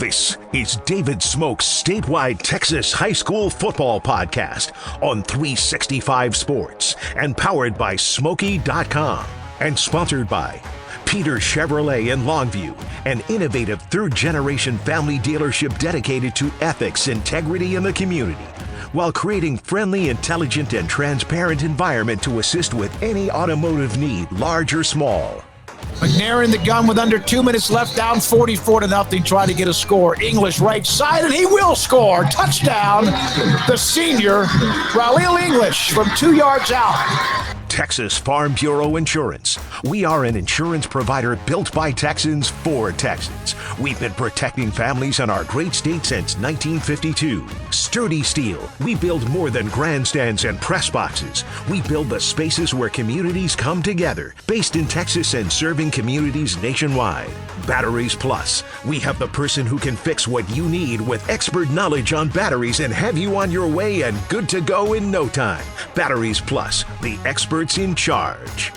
This is David Smoak's statewide Texas high school football podcast on 365 Sports and powered by Smoaky.com and sponsored by Peter Chevrolet in Longview, an innovative third-generation family dealership dedicated to ethics, integrity, and the community, while creating friendly, intelligent, and transparent environment to assist with any automotive need, large or small. McNair in the gun with under 2 minutes left, down 44-0, trying to get a score. English right side, and he will score. Touchdown, the senior, Raul English from 2 yards out. Texas Farm Bureau Insurance. We are an insurance provider built by Texans for Texans. We've been protecting families in our great state since 1952. Sturdy Steel. We build more than grandstands and press boxes. We build the spaces where communities come together. Based in Texas and serving communities nationwide. Batteries Plus. We have the person who can fix what you need with expert knowledge on batteries and have you on your way and good to go in no time. Batteries Plus, the experts in charge.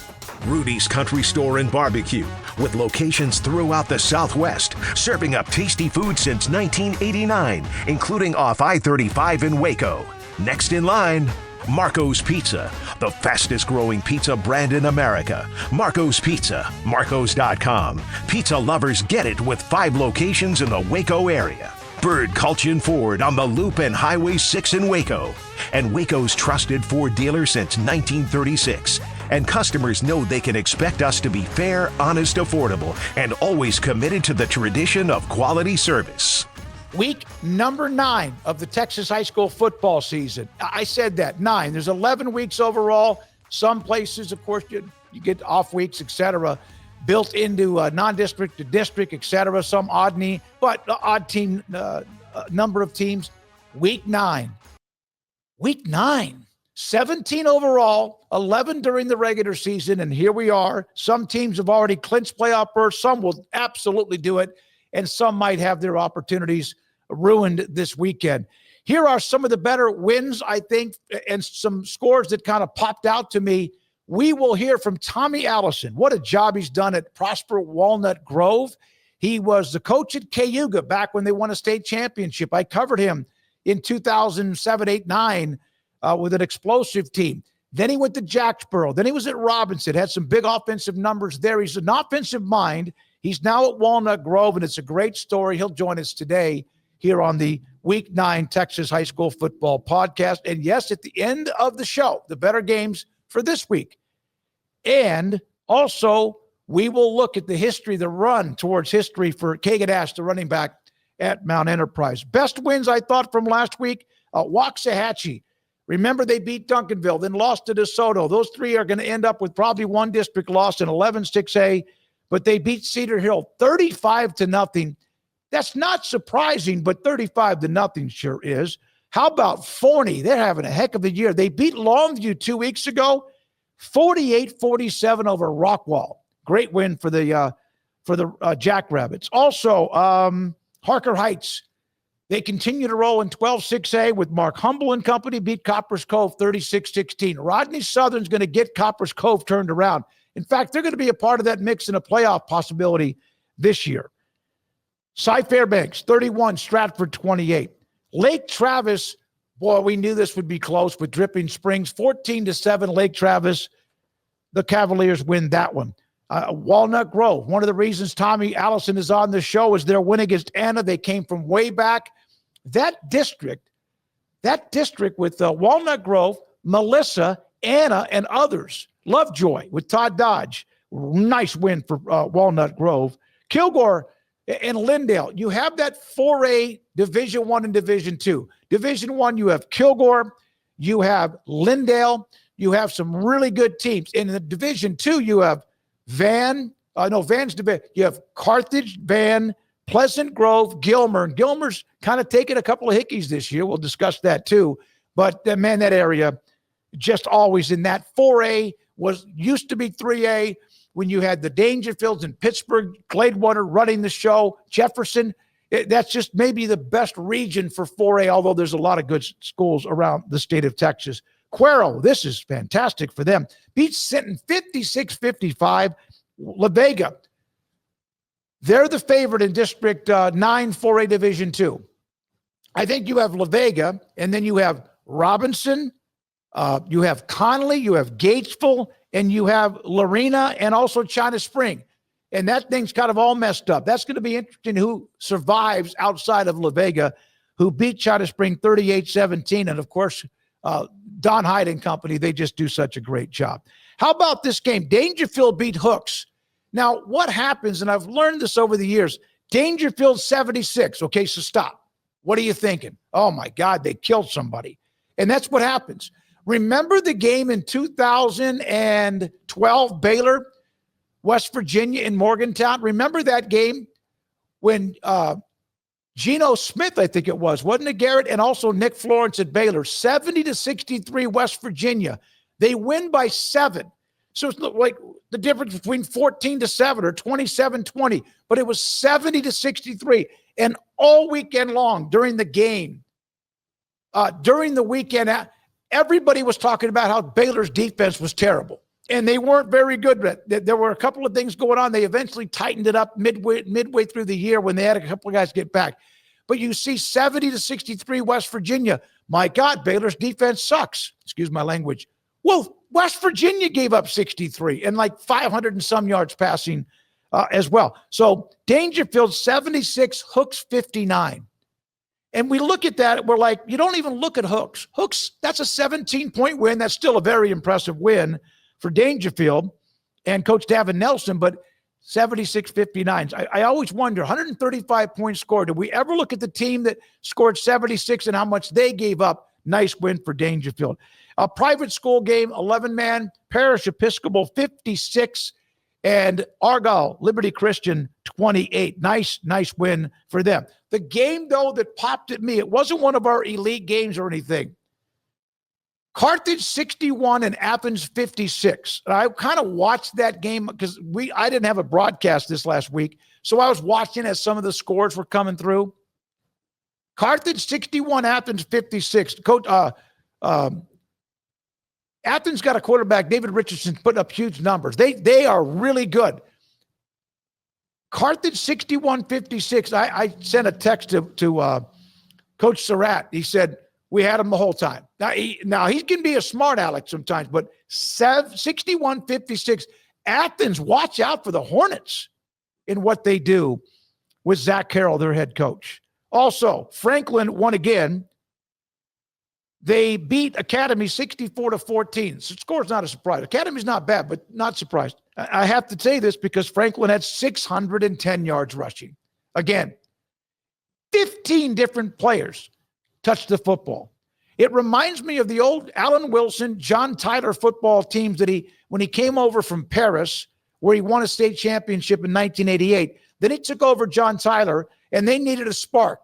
Rudy's Country Store and Barbecue, with locations throughout the Southwest, serving up tasty food since 1989, including off I-35 in Waco. Next in line, Marco's Pizza, the fastest growing pizza brand in America. Marco's Pizza, Marcos.com. Pizza lovers get it with 5 locations in the Waco area. Bird Culchin Ford on the Loop and Highway 6 in Waco. And Waco's trusted Ford dealer since 1936. And customers know they can expect us to be fair, honest, affordable, and always committed to the tradition of quality service. Week number 9 of the Texas high school football season. I said that, 9. There's 11 weeks overall. Some places, of course, you get off weeks, etc., built into non-district to district, etc., some odd team number of teams. Week 9. Week 9. 17 overall, 11 during the regular season, and here we are. Some teams have already clinched playoff berths. Some will absolutely do it, and some might have their opportunities ruined this weekend. Here are some of the better wins, I think, and some scores that kind of popped out to me. We will hear from Tommy Allison. What a job he's done at Prosper WEalnut Grove. He was the coach at Cayuga back when they won a state championship. I covered him in 2007, 8, 9 with an explosive team. Then he went to Jacksboro. Then he was at Robinson, had some big offensive numbers there. He's an offensive mind. He's now at Walnut Grove, and it's a great story. He'll join us today here on the Week 9 Texas High School Football Podcast. And yes, at the end of the show, the better games for this week. And also, we will look at the history, the run towards history for Kagan Ash, the running back at Mount Enterprise. Best wins, I thought, from last week, Waxahachie. Remember, they beat Duncanville, then lost to DeSoto. Those 3 are going to end up with probably one district loss in 11-6A, but they beat Cedar Hill 35-0. That's not surprising, but 35-0 sure is. How about Forney? They're having a heck of a year. They beat Longview 2 weeks ago, 48-47 over Rockwall. Great win for the Jackrabbits. Also, Harker Heights. They continue to roll in 12-6A with Mark Humble and company, beat Coppers Cove 36-16. Rodney Southern's going to get Coppers Cove turned around. In fact, they're going to be a part of that mix and a playoff possibility this year. Cy Fairbanks, 31, Stratford, 28. Lake Travis, boy, we knew this would be close with Dripping Springs, 14-7, Lake Travis. The Cavaliers win that one. Walnut Grove, one of the reasons Tommy Allison is on the show is their win against Anna. They came from way back. That district with Walnut Grove, Melissa, Anna, and others. Lovejoy with Todd Dodge. Nice win for Walnut Grove. Kilgore and Lindale. You have that 4A Division I and Division II. Division I, you have Kilgore. You have Lindale. You have some really good teams. In the Division II, you have Van's division. You have Carthage, Van, Pleasant Grove, Gilmer. And Gilmer's kind of taken a couple of hickeys this year. We'll discuss that too. But man, that area just always in that 4A used to be 3A when you had the Dangerfields in Pittsburgh, Gladewater running the show, Jefferson. That's just maybe the best region for 4A, although there's a lot of good schools around the state of Texas. Cuero, this is fantastic for them. Beats Sinton 56-55. La Vega, They're the favorite in District 9, 4A Division 2. I think you have La Vega, and then you have Robinson, you have Connolly, you have Gatesville, and you have Lorena, and also China Spring. And that thing's kind of all messed up. That's going to be interesting who survives outside of La Vega, who beat China Spring 38-17. And, of course, Don Hyde and company, they just do such a great job. How about this game? Dangerfield beat Hooks. Now, what happens, and I've learned this over the years, Dangerfield 76. Okay, so stop. What are you thinking? Oh, my God, they killed somebody. And that's what happens. Remember the game in 2012, Baylor, West Virginia in Morgantown? Remember that game when Geno Smith, I think it was, wasn't it, Garrett? And also Nick Florence at Baylor, 70-63 West Virginia. They win by 7. So it's like the difference between 14-7 or 27-20, but it was 70-63. And all weekend long during the game, during the weekend, everybody was talking about how Baylor's defense was terrible. And they weren't very good. There were a couple of things going on. They eventually tightened it up midway through the year when they had a couple of guys get back. But you see 70-63 West Virginia. My God, Baylor's defense sucks. Excuse my language. Well, West Virginia gave up 63 and like 500 and some yards passing as well. So Dangerfield 76, Hooks 59. And we look at that, we're like, you don't even look at Hooks. Hooks, that's a 17-point win. That's still a very impressive win for Dangerfield and Coach Davin Nelson, but 76-59. I always wonder, 135 points scored. Did we ever look at the team that scored 76 and how much they gave up? Nice win for Dangerfield. A private school game, 11-man, Parish Episcopal 56, and Argyle Liberty Christian 28. Nice win for them. The game, though, that popped at me, it wasn't one of our elite games or anything. Carthage 61 and Athens 56. And I kind of watched that game because I didn't have a broadcast this last week, so I was watching as some of the scores were coming through. Carthage 61, Athens 56. Coach, Athens got a quarterback, David Richardson, putting up huge numbers. They are really good. Carthage 61-56. I sent a text to Coach Surratt. He said, we had him the whole time. Now he can be a smart aleck sometimes, but 61-56. Athens, watch out for the Hornets in what they do with Zach Carroll, their head coach. Also, Franklin won again. They beat Academy 64-14. So score's not a surprise. Academy's not bad, but not surprised. I have to say this because Franklin had 610 yards rushing. Again, 15 different players touched the football. It reminds me of the old Allen Wilson, John Tyler football teams that when he came over from Paris, where he won a state championship in 1988. Then he took over John Tyler, and they needed a spark.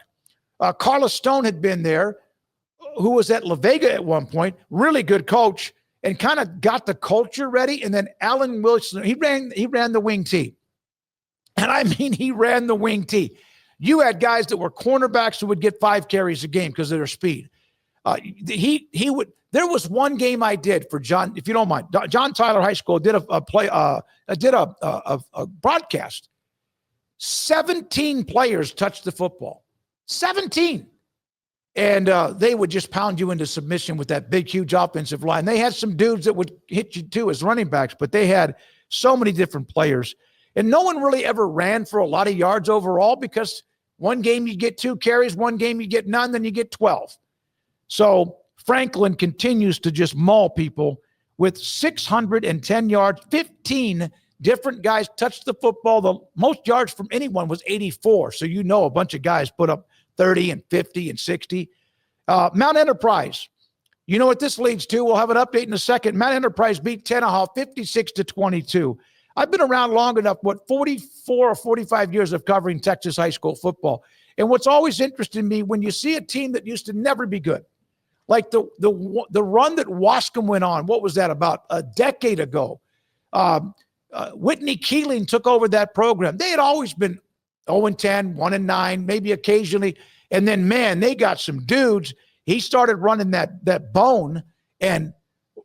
Carlos Stone had been there, who was at La Vega at one point, really good coach, and kind of got the culture ready. And then Allen Wilson, he ran the wing tee. And I mean, he ran the wing tee. You had guys that were cornerbacks who would get 5 carries a game because of their speed. He would. There was one game I did for John, if you don't mind. John Tyler High School did a broadcast. 17 players touched the football. 17. And they would just pound you into submission with that big, huge offensive line. They had some dudes that would hit you too as running backs, but they had so many different players. And no one really ever ran for a lot of yards overall because one game you get 2 carries, one game you get none, then you get 12. So Franklin continues to just maul people with 610 yards. 15 different guys touched the football. The most yards from anyone was 84. So you know a bunch of guys put up 30 and 50 and 60. Mount Enterprise. You know what this leads to? We'll have an update in a second. Mount Enterprise beat Tenaha 56-22. I've been around long enough, 44 or 45 years of covering Texas high school football. And what's always interested me when you see a team that used to never be good, like the run that Wascom went on, what was that, about a decade ago? Whitney Keeling took over that program. They had always been 0-10, 1-9, maybe occasionally. And then, man, they got some dudes. He started running that bone, and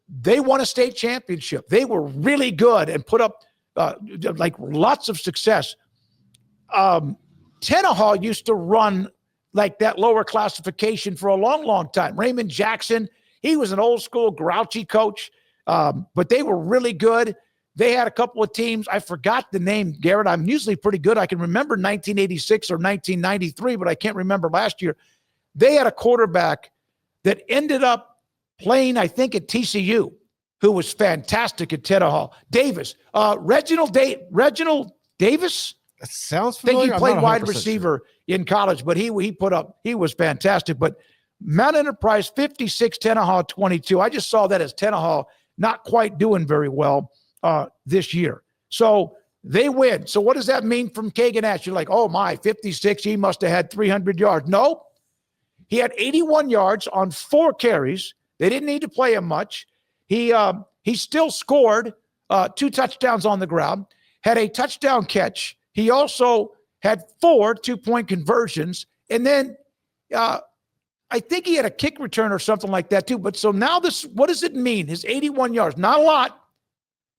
they won a state championship. They were really good and put up like lots of success. Tenaha used to run like that lower classification for a long, long time. Raymond Jackson, he was an old school grouchy coach, but they were really good. They had a couple of teams. I forgot the name, Garrett. I'm usually pretty good. I can remember 1986 or 1993, but I can't remember last year. They had a quarterback that ended up playing, I think, at TCU, who was fantastic at Tenaha. Davis. Reginald Davis? That sounds I think familiar. he played wide receiver in college, but he was fantastic. But Mount Enterprise 56, Tenaha 22. I just saw that as Tenaha not quite doing very well this year. So they win. So what does that mean from Kagan Ash? You're like, oh my, 56, he must have had 300 yards. No, he had 81 yards on 4 carries. They didn't need to play him much. He still scored 2 touchdowns on the ground, had a touchdown catch. He also had 4 2-point conversions. And then I think he had a kick return or something like that too. But so now what does it mean? His 81 yards, not a lot,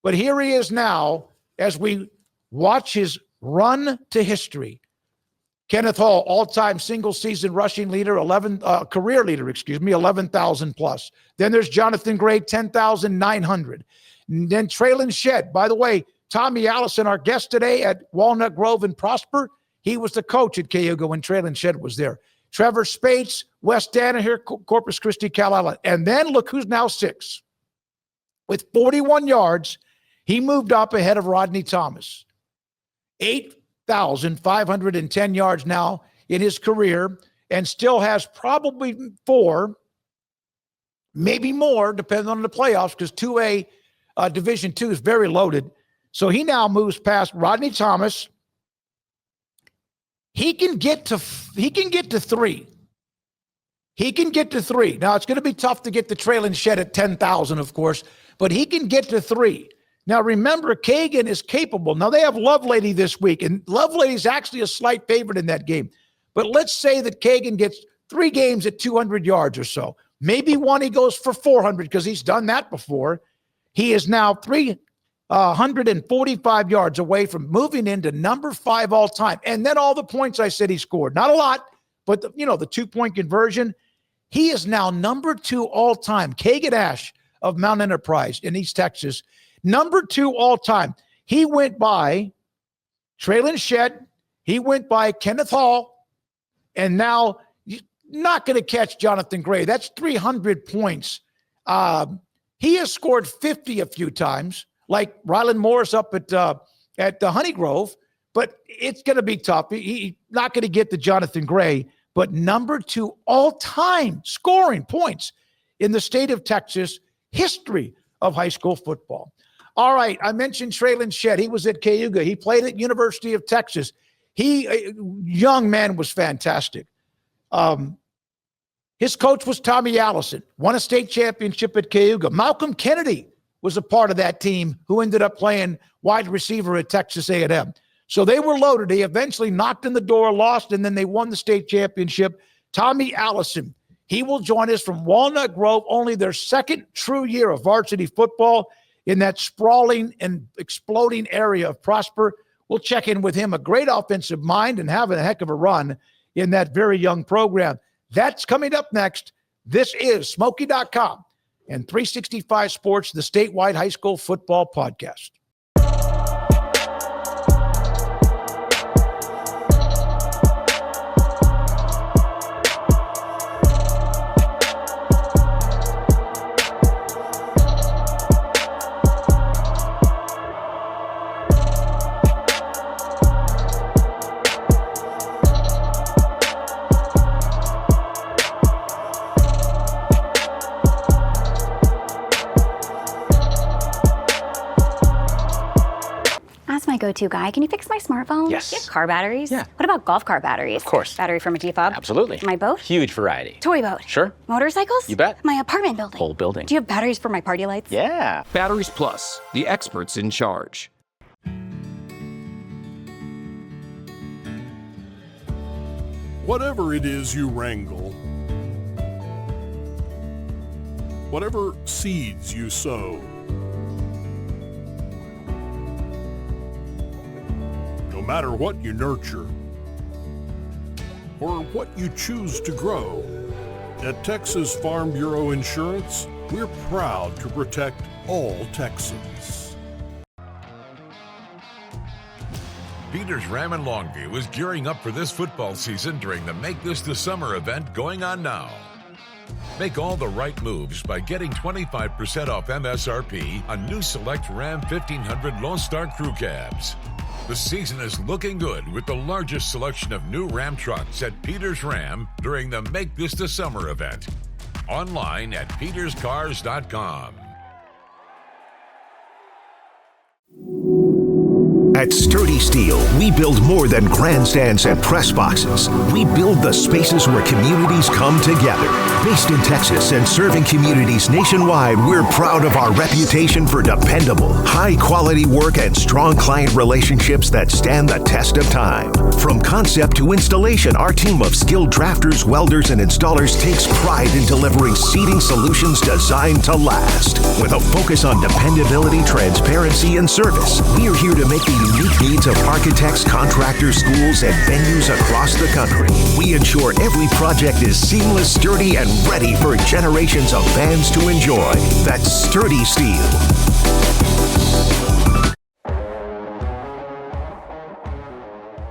but here he is now as we watch his run to history. Kenneth Hall, all-time single-season rushing leader, career leader, 11,000 plus. Then there's Jonathan Gray, 10,900. And then Traylon Shedd. By the way, Tommy Allison, our guest today at Walnut Grove in Prosper, he was the coach at Cayuga when Traylon Shedd was there. Trevor Spates, West Danaher, Corpus Christi, Carolina. And then look who's now 6. With 41 yards, he moved up ahead of Rodney Thomas. 8,510 yards now in his career, and still has probably 4, maybe more, depending on the playoffs, because 2A Division II is very loaded. So he now moves past Rodney Thomas. He can get to 3. He can get to 3. Now, it's going to be tough to get the Traylon Shedd at 10,000, of course, but he can get to 3. Now, remember, Kagan is capable. Now, they have Lovelady this week, and Lovelady's actually a slight favorite in that game. But let's say that Kagan gets 3 games at 200 yards or so. Maybe one he goes for 400 because he's done that before. He is now 345 yards away from moving into number 5 all time. And then all the points I said he scored. Not a lot, but the 2-point conversion. He is now number 2 all time. Kagan Ash of Mount Enterprise in East Texas, number 2 all time. He went by Traylon Shedd. He went by Kenneth Hall. And now you're not going to catch Jonathan Gray. That's 300 points. He has scored 50 a few times, like Ryland Morris up at Honey Grove, but it's going to be tough. He's not going to get the Jonathan Gray, but number 2 all-time scoring points in the state of Texas, history of high school football. All right, I mentioned Traylon Shedd. He was at Cayuga. He played at University of Texas. Young man was fantastic. His coach was Tommy Allison, won a state championship at Cayuga. Malcolm Kennedy was a part of that team who ended up playing wide receiver at Texas A&M. So they were loaded. They eventually knocked in the door, lost, and then they won the state championship. Tommy Allison, he will join us from Walnut Grove, only their 2nd true year of varsity football in that sprawling and exploding area of Prosper. We'll check in with him, a great offensive mind and having a heck of a run in that very young program. That's coming up next. This is Smoaky.com and 365 Sports, the statewide high school football podcast. Go-to guy. Can you fix my smartphone? Yes. Do you have car batteries? Yeah. What about golf cart batteries? Of course. Battery from a G-Fob? Absolutely. My boat? Huge variety. Toy boat? Sure. Motorcycles? You bet. My apartment building? Whole building. Do you have batteries for my party lights? Yeah. Batteries Plus, the experts in charge. Whatever it is you wrangle, whatever seeds you sow, no matter what you nurture or what you choose to grow, at Texas Farm Bureau Insurance, we're proud to protect all Texans. Peters Ram in Longview is gearing up for this football season during the Make This the Summer event going on now. Make all the right moves by getting 25% off MSRP on new select Ram 1500 Lone Star Crew Cabs. The season is looking good with the largest selection of new Ram trucks at Peters Ram during the Make This the Summer event. Online at peterscars.com. At Sturdy Steel, we build more than grandstands and press boxes. We build the spaces where communities come together. Based in Texas and serving communities nationwide, we're proud of our reputation for dependable, high-quality work and strong client relationships that stand the test of time. From concept to installation, our team of skilled drafters, welders, and installers takes pride in delivering seating solutions designed to last. With a focus on dependability, transparency, and service, we are here to make the unique needs of architects, contractors, schools, and venues across the country. We ensure every project is seamless, sturdy, and ready for generations of fans to enjoy. That's Sturdy Steel.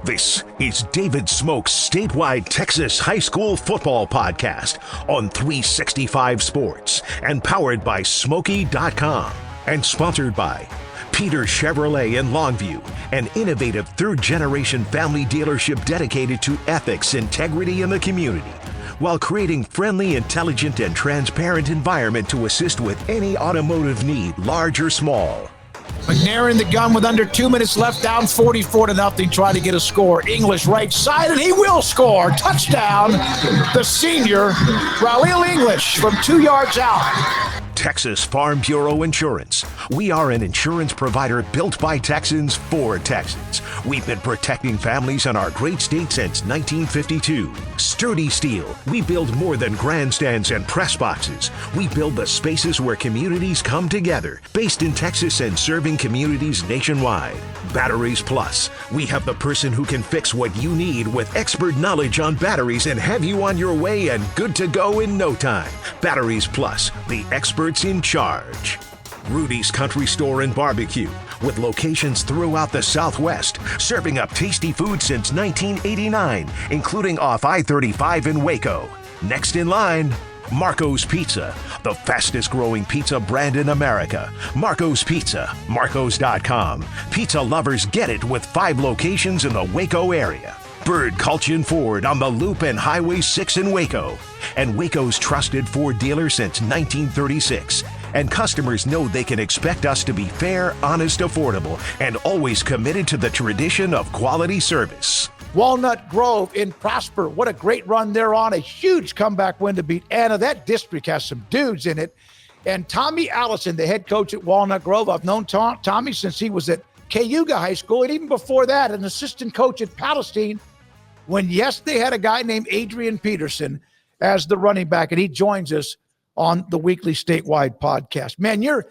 This is David Smoak's statewide Texas high school football podcast on 365 Sports and powered by Smoaky.com and sponsored by Peter Chevrolet in Longview, an innovative third-generation family dealership dedicated to ethics, integrity, and the community, while creating friendly, intelligent, and transparent environment to assist with any automotive need, large or small. McNair in the gun with under 2 minutes left, down 44-0, trying to get a score. English right side, and he will score. Touchdown, the senior, Raul English from 2 yards out. Texas Farm Bureau Insurance. We are an insurance provider built by Texans for Texans. We've been protecting families in our great state since 1952. Sturdy Steel. We build more than grandstands and press boxes. We build the spaces where communities come together. Based in Texas and serving communities nationwide. Batteries Plus. We have the person who can fix what you need with expert knowledge on batteries and have you on your way and good to go in no time. Batteries Plus, the experts in charge. Rudy's Country Store and Barbecue, with locations throughout the Southwest, serving up tasty food since 1989, including off I-35 in Waco. Next in line, Marco's Pizza, the fastest growing pizza brand in America. Marco's Pizza, Marcos.com. Pizza lovers get it with 5 locations in the Waco area. Bird Culchin Ford on the Loop and Highway 6 in Waco. And Waco's trusted Ford dealer since 1936. And customers know they can expect us to be fair, honest, affordable, and always committed to the tradition of quality service. Walnut Grove in Prosper. What a great run they're on. A huge comeback win to beat Anna. That district has some dudes in it. And Tommy Allison, the head coach at Walnut Grove. I've known Tommy since he was at Cayuga High School, and even before that, an assistant coach at Palestine, when, yes, they had a guy named Adrian Peterson as the running back, and he joins us on the weekly statewide podcast. Man, you're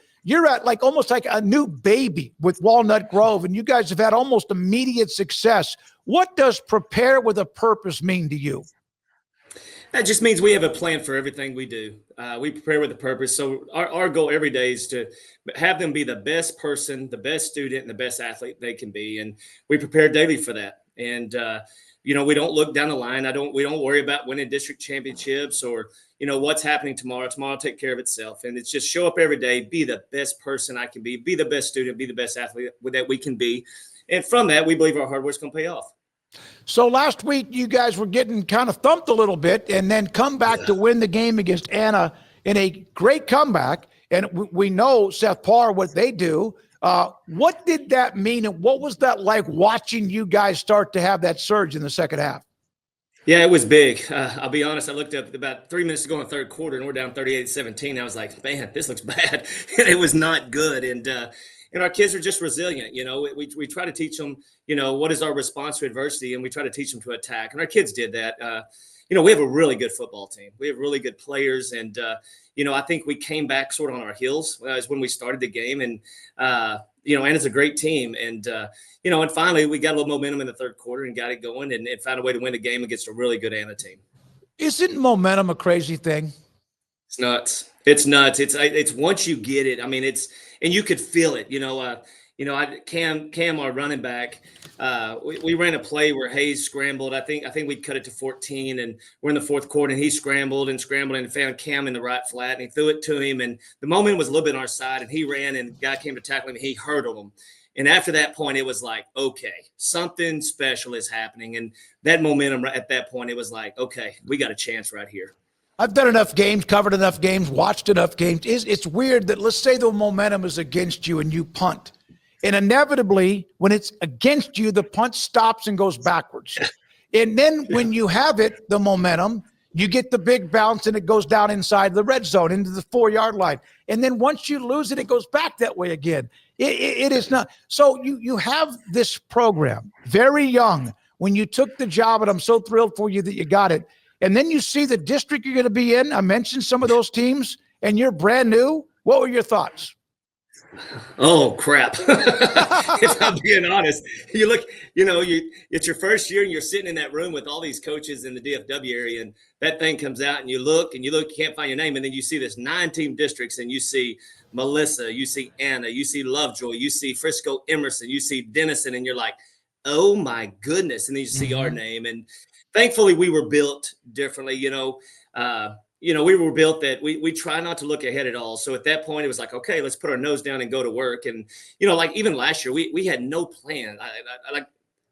at like almost like a new baby with Walnut Grove, and you guys have had almost immediate success. What does prepare with a purpose mean to you? That just means we have a plan for everything we do. We prepare with a purpose. So our goal every day is to have them be the best person, the best student, and the best athlete they can be. And we prepare daily for that. And, we don't look down the line. We don't worry about winning district championships or, what's happening tomorrow. Tomorrow will take care of itself. And it's just show up every day, be the best person I can be the best student, be the best athlete that we can be. And from that, we believe our hard work's going to pay off. So last week, you guys were getting kind of thumped a little bit and then come back to win the game against Anna in a great comeback. And we know Seth Parr, what they do. What did that mean? And what was that like watching you guys start to have that surge in the second half? Yeah, it was big. I'll be honest. I looked up about 3 minutes to go in the third quarter, and we're down 38-17. I was like, man, this looks bad. And it was not good. And our kids are just resilient. We try to teach them, what is our response to adversity, and we try to teach them to attack. And our kids did that. we have a really good football team. We have really good players. And, I think we came back sort of on our heels as when we started the game. And, and it's a great team. And, and finally we got a little momentum in the third quarter and got it going and found a way to win the game against a really good Anna team. Isn't momentum a crazy thing? It's nuts. It's nuts. It's once you get it. I mean, and you could feel it. Cam, our running back, we ran a play where Hayes scrambled. I think we cut it to 14, and we're in the fourth quarter, and he scrambled and found Cam in the right flat, and he threw it to him. And the moment was a little bit on our side, and he ran, and the guy came to tackle him, and he hurdled him. And after that point, it was like, okay, something special is happening. And that momentum at that point, it was like, okay, we got a chance right here. I've done enough games, covered enough games, watched enough games. It's weird that, let's say the momentum is against you and you punt. And inevitably, when it's against you, the punt stops and goes backwards. And then when you have it, the momentum, you get the big bounce and it goes down inside the red zone into the 4-yard line. And then once you lose it, it goes back that way again. It is not. So you have this program very young when you took the job, and I'm so thrilled for you that you got it. And then you see the district you're going to be in. I mentioned some of those teams, and you're brand new. What were your thoughts? Oh, crap. If I'm being honest, you look, it's your first year and you're sitting in that room with all these coaches in the DFW area, and that thing comes out and you look, you can't find your name. And then you see this 9-team districts, and you see Melissa, you see Anna, you see Lovejoy, you see Frisco Emerson, you see Denison, and you're like, oh my goodness. And then you see our name. And thankfully we were built differently, we were built that we try not to look ahead at all. So at that point, it was like, okay, let's put our nose down and go to work. And, like even last year, we had no plan.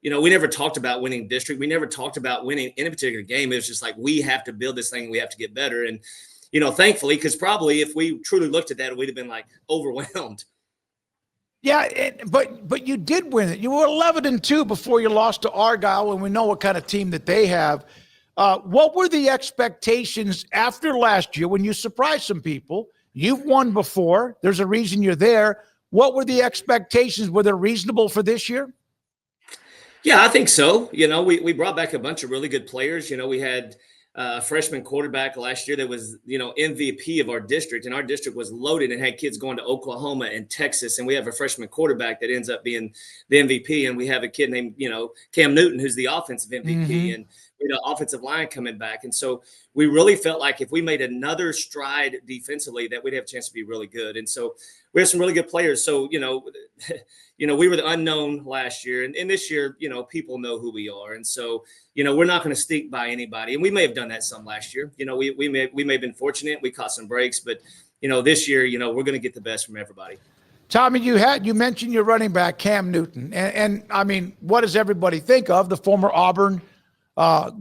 We never talked about winning district. We never talked about winning any particular game. It was just like, we have to build this thing. We have to get better. And, thankfully, because probably if we truly looked at that, we'd have been like overwhelmed. Yeah, but you did win it. You were 11-2 before you lost to Argyle, and we know what kind of team that they have. What were the expectations after last year when you surprised some people? You've won before. There's a reason you're there. What were the expectations? Were they reasonable for this year? Yeah, I think so. We brought back a bunch of really good players. We had a freshman quarterback last year that was, MVP of our district, and our district was loaded and had kids going to Oklahoma and Texas. And we have a freshman quarterback that ends up being the MVP. And we have a kid named, Cam Newton, who's the offensive MVP. And offensive line coming back. And so we really felt like if we made another stride defensively, that we'd have a chance to be really good. And so we have some really good players. So, we were the unknown last year, and this year, people know who we are. And so, we're not going to sneak by anybody. And we may have done that some last year. We may have been fortunate. We caught some breaks, but, this year, we're going to get the best from everybody. Tommy, you mentioned your running back, Cam Newton. And I mean, what does everybody think of the former Auburn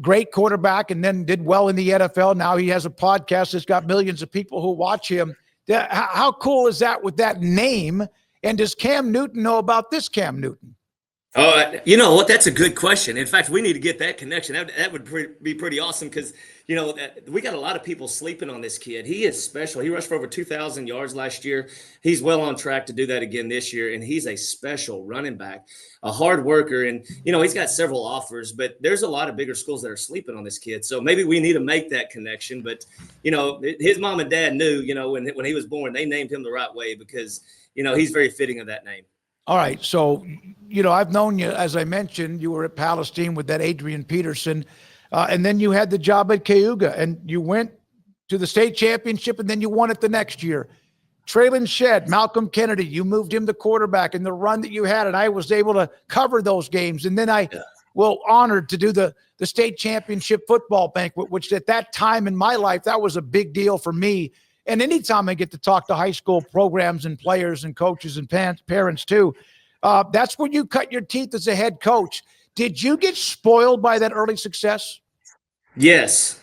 great quarterback, and then did well in the NFL. Now he has a podcast that's got millions of people who watch him. How cool is that with that name? And does Cam Newton know about this Cam Newton? Oh, you know what? That's a good question. In fact, we need to get that connection. That would be pretty awesome because, we got a lot of people sleeping on this kid. He is special. He rushed for over 2,000 yards last year. He's well on track to do that again this year, and he's a special running back, a hard worker. And, he's got several offers, but there's a lot of bigger schools that are sleeping on this kid. So maybe we need to make that connection. But, his mom and dad knew, when he was born, they named him the right way because, he's very fitting of that name. All right. So, I've known you, as I mentioned, you were at Palestine with that Adrian Peterson, and then you had the job at Cayuga, and you went to the state championship, and then you won it the next year. Traylon Shedd, Malcolm Kennedy, you moved him to quarterback, and the run that you had, and I was able to cover those games. And then I honored to do the state championship football banquet, which at that time in my life, that was a big deal for me. And anytime I get to talk to high school programs and players and coaches and parents too, that's when you cut your teeth as a head coach. Did you get spoiled by that early success? Yes.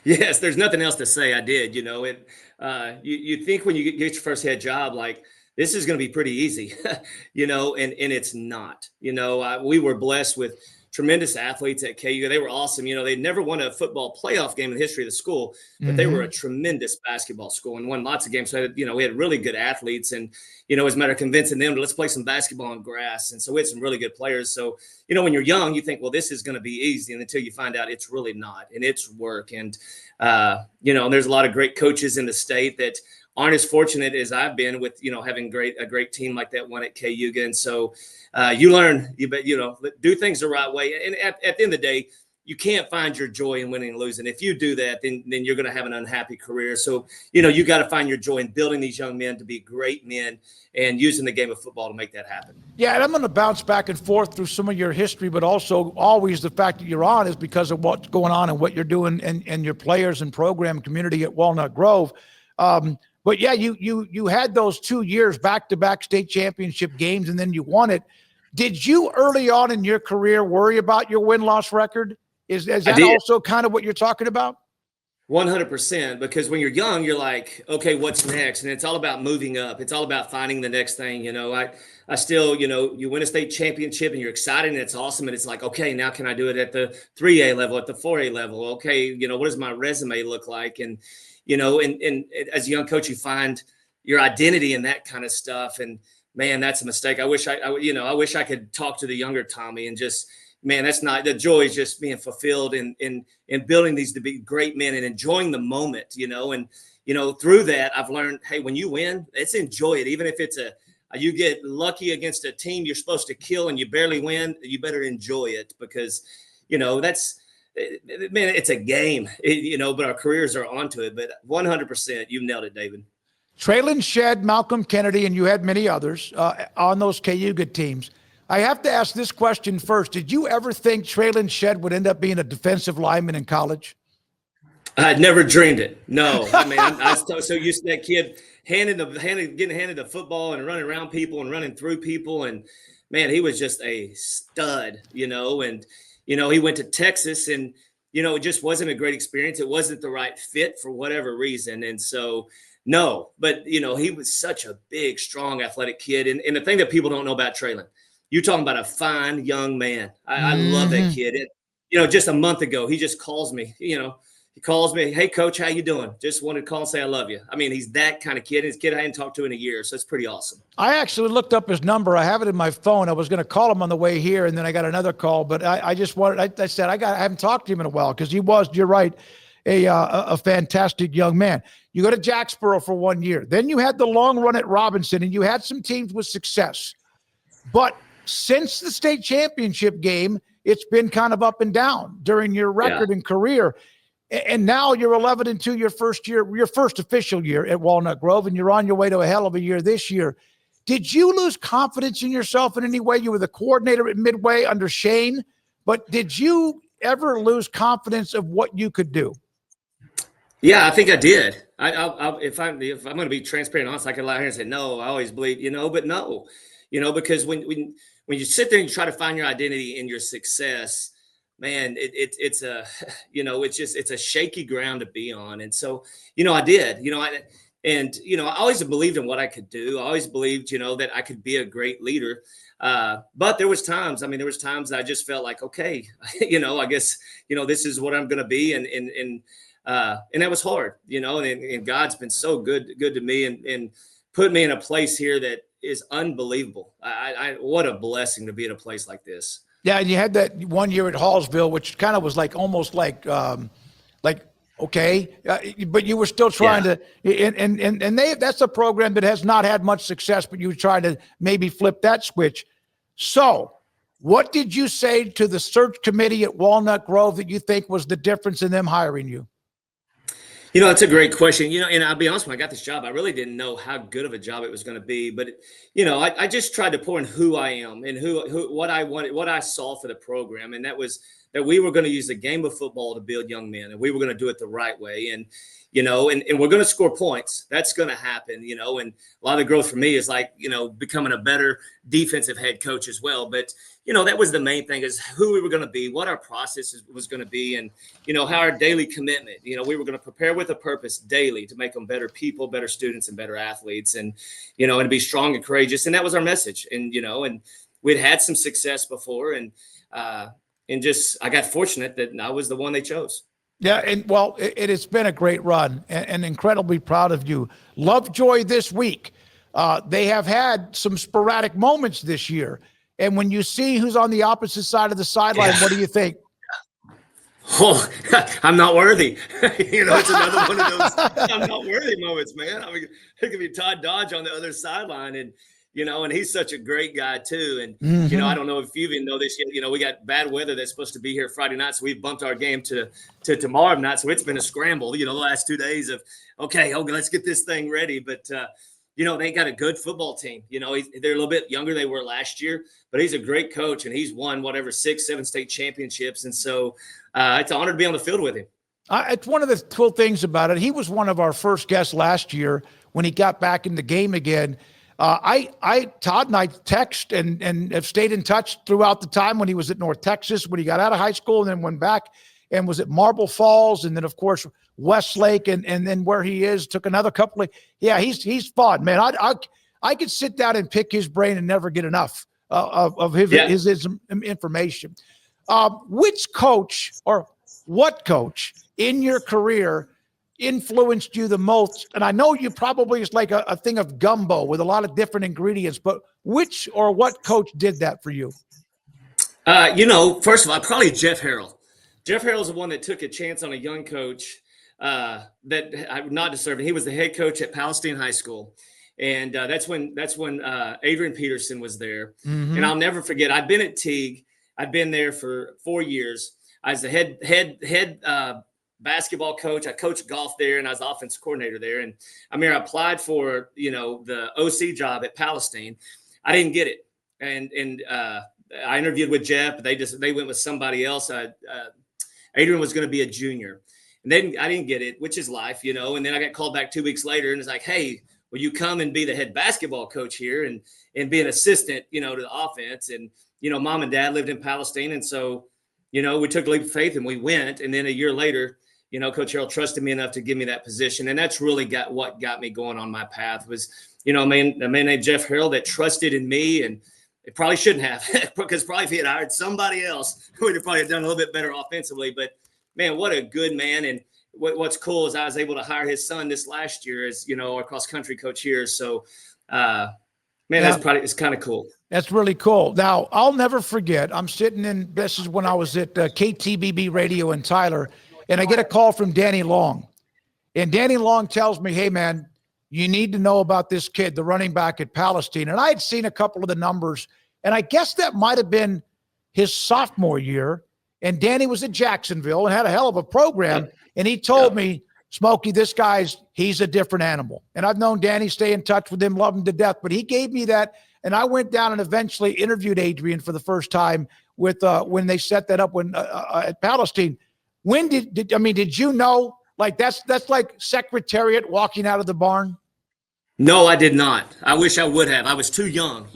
Yes. There's nothing else to say. I did, you think when you get your first head job, like this is going to be pretty easy, and it's not, we were blessed with tremendous athletes at KU. They were awesome. They never won a football playoff game in the history of the school, but they were a tremendous basketball school and won lots of games. So, we had really good athletes, and, it was a matter of convincing them to let's play some basketball on grass. And so we had some really good players. So, when you're young, you think, well, this is going to be easy. And until you find out it's really not, and it's work. And, there's a lot of great coaches in the state that aren't as fortunate as I've been with, having a great team like that one at Cayuga. And so you learn, do things the right way. And at the end of the day, you can't find your joy in winning and losing. If you do that, then you're going to have an unhappy career. So, you got to find your joy in building these young men to be great men and using the game of football to make that happen. Yeah, and I'm going to bounce back and forth through some of your history, but also always the fact that you're on is because of what's going on and what you're doing and your players and program community at Walnut Grove. But yeah, you had those 2 years back-to-back state championship games, and then you won it. Did you early on in your career worry about your win-loss record? Is that also kind of what you're talking about? 100%, because when you're young, you're like, okay, what's next? And it's all about moving up. It's all about finding the next thing. I still, you win a state championship and you're excited and it's awesome. And it's like, okay, now can I do it at the 3A level, at the 4A level? Okay, what does my resume look like? And, and as a young coach, you find your identity in that kind of stuff. And man, that's a mistake. I wish I could talk to the younger Tommy and just, man, that's not the joy is just being fulfilled in building these to be great men and enjoying the moment, and, through that, I've learned, hey, when you win, let's enjoy it. Even if it's you get lucky against a team you're supposed to kill and you barely win, you better enjoy it because, that's, man, it's a game, but our careers are onto it. But 100%, you nailed it, David. Traylon Shedd, Malcolm Kennedy, and you had many others on those Cayuga teams. I have to ask this question first. Did you ever think Traylon Shedd would end up being a defensive lineman in college? I had never dreamed it. No. I mean, I was so used to that kid getting handed the football and running around people and running through people. And, man, he was just a stud, and, he went to Texas and, it just wasn't a great experience. It wasn't the right fit for whatever reason. And so, no. But, he was such a big, strong, athletic kid. And the thing that people don't know about Traylon, you're talking about a fine young man. I love that kid. Just a month ago, he just calls me, he calls me, hey, coach, how you doing? Just wanted to call and say I love you. I mean, he's that kind of kid. He's a kid I hadn't talked to in a year, so it's pretty awesome. I actually looked up his number. I have it in my phone. I was going to call him on the way here, and then I got another call. But I said I haven't talked to him in a while because he was, you're right, a fantastic young man. You go to Jacksboro for 1 year. Then you had the long run at Robinson, and you had some teams with success. But since the state championship game, it's been kind of up and down during your record and career. And now you're 11-2 your first official year at Walnut Grove, and you're on your way to a hell of a year this year. Did you lose confidence in yourself in any way? You were the coordinator at Midway under Shane, but did you ever lose confidence of what you could do? Yeah, I think I did. If I'm going to be transparent and honest, I could lie here and say, no, I always believe, but no, because when you sit there and you try to find your identity in your success, man, it's a shaky ground to be on. And so, I did, I always believed in what I could do. I always believed, that I could be a great leader. But there was times that I just felt like, okay, I guess, this is what I'm going to be. And that was hard, and God's been so good to me and put me in a place here that is unbelievable. What a blessing to be in a place like this. Yeah, and you had that 1 year at Hallsville, which kind of was almost like okay, but you were still trying to, and that's a program that has not had much success, but you were trying to maybe flip that switch. So, what did you say to the search committee at Walnut Grove that you think was the difference in them hiring you? It's a great question. And I'll be honest, when I got this job, I really didn't know how good of a job it was going to be. But, I just tried to pour in who I am and what I wanted, what I saw for the program. And that was that we were going to use the game of football to build young men, and we were going to do it the right way. And, and we're going to score points. That's going to happen, and a lot of the growth for me is becoming a better defensive head coach as well. But, that was the main thing, is who we were going to be, what our process was going to be, and, how our daily commitment, we were going to prepare with a purpose daily to make them better people, better students, and better athletes, and, and be strong and courageous. And that was our message. And, and we'd had some success before, and, and just I got fortunate that I was the one they chose. Yeah, and well, it has been a great run, and incredibly proud of you. Lovejoy this week. They have had some sporadic moments this year, and when you see who's on the opposite side of the sideline, what do you think? Oh, I'm not worthy. It's another one of those I'm not worthy moments, man. I mean, it could be Todd Dodge on the other sideline, and and he's such a great guy too. And I don't know if you even know this yet. We got bad weather that's supposed to be here Friday night, so we bumped our game to tomorrow night. So it's been a scramble. The last 2 days of okay, let's get this thing ready. But they got a good football team. They're a little bit younger than they were last year, but he's a great coach, and he's won 6, 7 state championships. And so it's an honor to be on the field with him. It's one of the cool things about it. He was one of our first guests last year when he got back in the game again. Todd and I text and have stayed in touch throughout the time when he was at North Texas, when he got out of high school and then went back and was at Marble Falls. And then of course, Westlake and then where he is took another couple of, he's fun, man. I could sit down and pick his brain and never get enough of his information. Which coach or what coach in your career influenced you the most? And I know you probably it's like a thing of gumbo with a lot of different ingredients, but which or what coach did that for you? First of all, probably Jeff Harrell. Jeff Harrell's the one that took a chance on a young coach that I would not deserve. He was the head coach at Palestine High School. And that's when Adrian Peterson was there. Mm-hmm. And I'll never forget, I'd been at Teague. I'd been there for 4 years. I was the head basketball coach. I coached golf there, and I was the offensive coordinator there. And I applied for, the OC job at Palestine. I didn't get it. And I interviewed with Jeff, but they went with somebody else. Adrian was going to be a junior. And then I didn't get it, which is life, And then I got called back 2 weeks later, and it's like, hey, will you come and be the head basketball coach here and be an assistant, to the offense? And, mom and dad lived in Palestine. And so, we took a leap of faith and we went. And then a year later, Coach Harrell trusted me enough to give me that position. And that's really what got me going on my path was, a man named Jeff Harrell that trusted in me. And it probably shouldn't have, because probably if he had hired somebody else, we'd have probably done a little bit better offensively. But man, what a good man. And what's cool is I was able to hire his son this last year as, our cross country coach here. So, it's kind of cool. That's really cool. Now, I'll never forget, I'm sitting in, this is when I was at KTBB Radio in Tyler, and I get a call from Danny Long. And Danny Long tells me, hey, man, you need to know about this kid, the running back at Palestine. And I had seen a couple of the numbers, and I guess that might have been his sophomore year. And Danny was at Jacksonville and had a hell of a program. And he told me, Smoaky, he's a different animal. And I've known Danny, stay in touch with him, love him to death. But he gave me that. And I went down and eventually interviewed Adrian for the first time with when they set that up at Palestine. When did you know? Like that's like Secretariat walking out of the barn? No, I did not. I wish I would have. I was too young,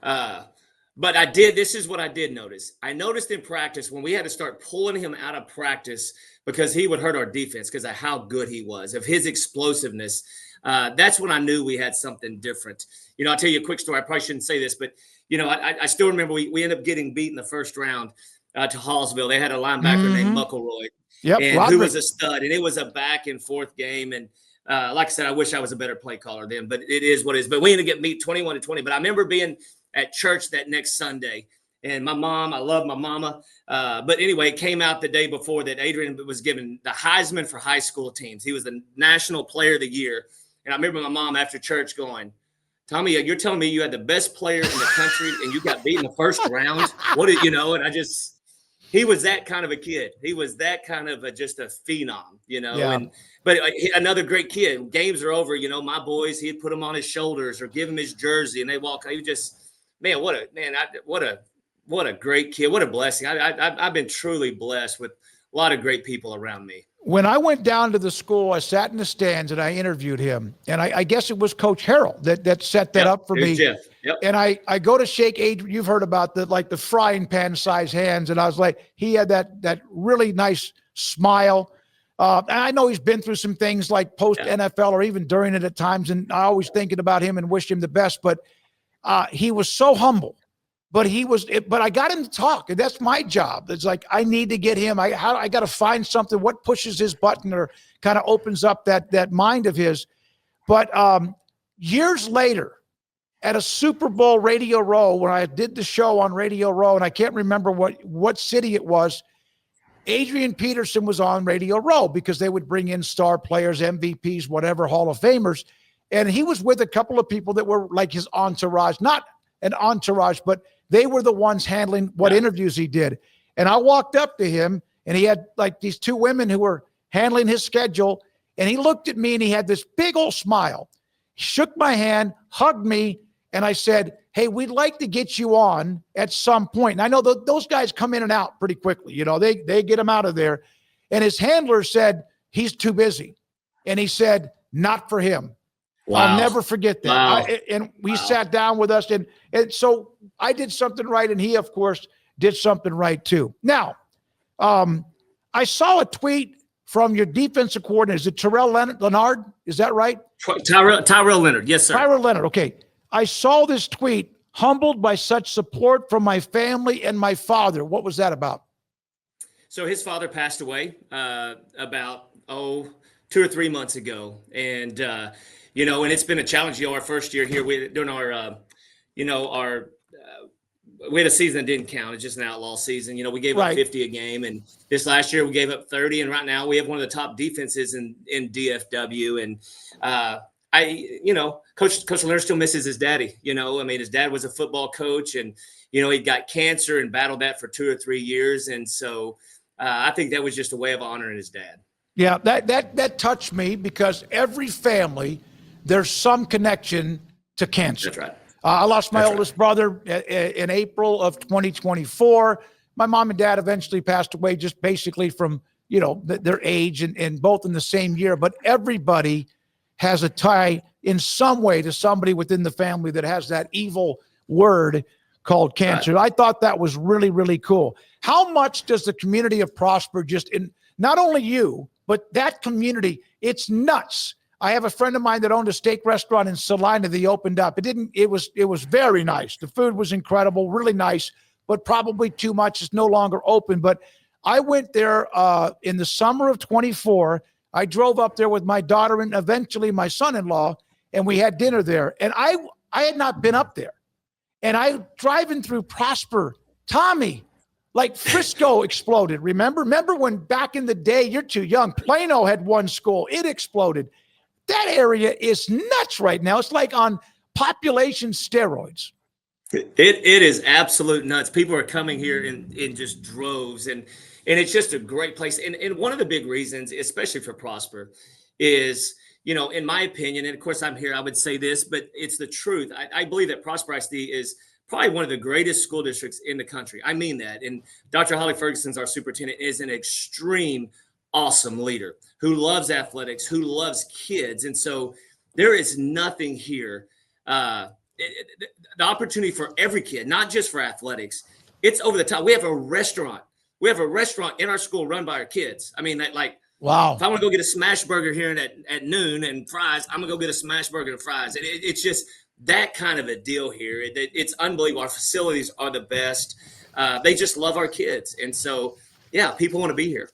but I did. This is what I did notice. I noticed in practice when we had to start pulling him out of practice because he would hurt our defense because of how good he was, of his explosiveness. That's when I knew we had something different. I'll tell you a quick story. I probably shouldn't say this, but, I still remember we ended up getting beat in the first round to Hallsville. They had a linebacker named Muckleroy, who was a stud. And it was a back and forth game. And like I said, I wish I was a better play caller then, but it is what it is. But we ended up getting beat 21-20. But I remember being at church that next Sunday. And my mom, I love my mama. But anyway, it came out the day before that Adrian was given the Heisman for high school teams. He was the National Player of the Year. And I remember my mom after church going, Tommy, you're telling me you had the best player in the country and you got beat in the first round? And he was that kind of a kid. He was that kind of just a phenom, But another great kid. Games are over, my boys, he'd put him on his shoulders or give him his jersey and they walk. He just, man, what a great kid. What a blessing. I've been truly blessed with a lot of great people around me. When I went down to the school, I sat in the stands and I interviewed him. And I guess it was Coach Harrell that set that up for me. Jeff. Yep. And I go to shake Adrian. You've heard about the frying pan size hands. And I was like, he had that really nice smile. And I know he's been through some things like post NFL or even during it at times. And I always thinking about him and wish him the best. But he was so humble. but I got him to talk, and that's my job. It's like, I need to get him. I got to find something, what pushes his button or kind of opens up that mind of his. But years later, at a Super Bowl Radio Row, when I did the show on Radio Row, and I can't remember what city it was, Adrian Peterson was on Radio Row because they would bring in star players, MVPs, whatever, Hall of Famers. And he was with a couple of people that were like his entourage, not an entourage, but they were the ones handling what interviews he did. And I walked up to him, and he had like these two women who were handling his schedule. And he looked at me, and he had this big old smile. He shook my hand, hugged me, and I said, hey, we'd like to get you on at some point. And I know those guys come in and out pretty quickly. You know, they get him out of there. And his handler said, he's too busy. And he said, not for him. Wow. I'll never forget that. Wow. And we sat down with us. And so I did something right. And he, of course, did something right too. Now, I saw a tweet from your defensive coordinator. Is it Terrell Leonard? Is that right? Tyrell Leonard. Yes, sir. Tyrell Leonard. Okay. I saw this tweet, humbled by such support from my family and my father. What was that about? So his father passed away about 2 or 3 months ago. And, and it's been a challenge. Our first year here, we had a season that didn't count. It's just an outlaw season. We gave up 50 a game. And this last year we gave up 30. And right now we have one of the top defenses in DFW. And, Coach Leonard still misses his daddy. His dad was a football coach, and, he got cancer and battled that for 2 or 3 years. And so I think that was just a way of honoring his dad. Yeah, that touched me because every family, there's some connection to cancer. That's right. I lost my oldest brother in April of 2024. My mom and dad eventually passed away just basically from, their age and both in the same year. But everybody has a tie in some way to somebody within the family that has that evil word called cancer. Right. I thought that was really, really cool. How much does the community of Prosper not only you, but that community, it's nuts. I have a friend of mine that owned a steak restaurant in Salina that he opened up. It was very nice. The food was incredible, really nice, but probably too much. It's no longer open. But I went there in the summer of 24. I drove up there with my daughter and eventually my son-in-law, and we had dinner there. And I had not been up there. And I driving through Prosper, Tommy, like Frisco exploded. Remember when back in the day, you're too young, Plano had one school. It exploded. That area is nuts right now. It's like on population steroids. It is absolute nuts. People are coming here in just droves, and it's just a great place. And one of the big reasons, especially for Prosper, is, in my opinion, and of course I'm here, I would say this, but it's the truth. I believe that Prosper ISD is probably one of the greatest school districts in the country. I mean that. And Dr. Holly Ferguson's our superintendent, is an extreme awesome leader who loves athletics, who loves kids. And so there is nothing here. The opportunity for every kid, not just for athletics, it's over the top. We have a restaurant. We have a restaurant in our school run by our kids. I mean, wow. If I want to go get a smash burger here at noon and fries, I'm going to go get a smash burger and fries. It's just that kind of a deal here. It's unbelievable. Our facilities are the best. They just love our kids. And so, yeah, people want to be here.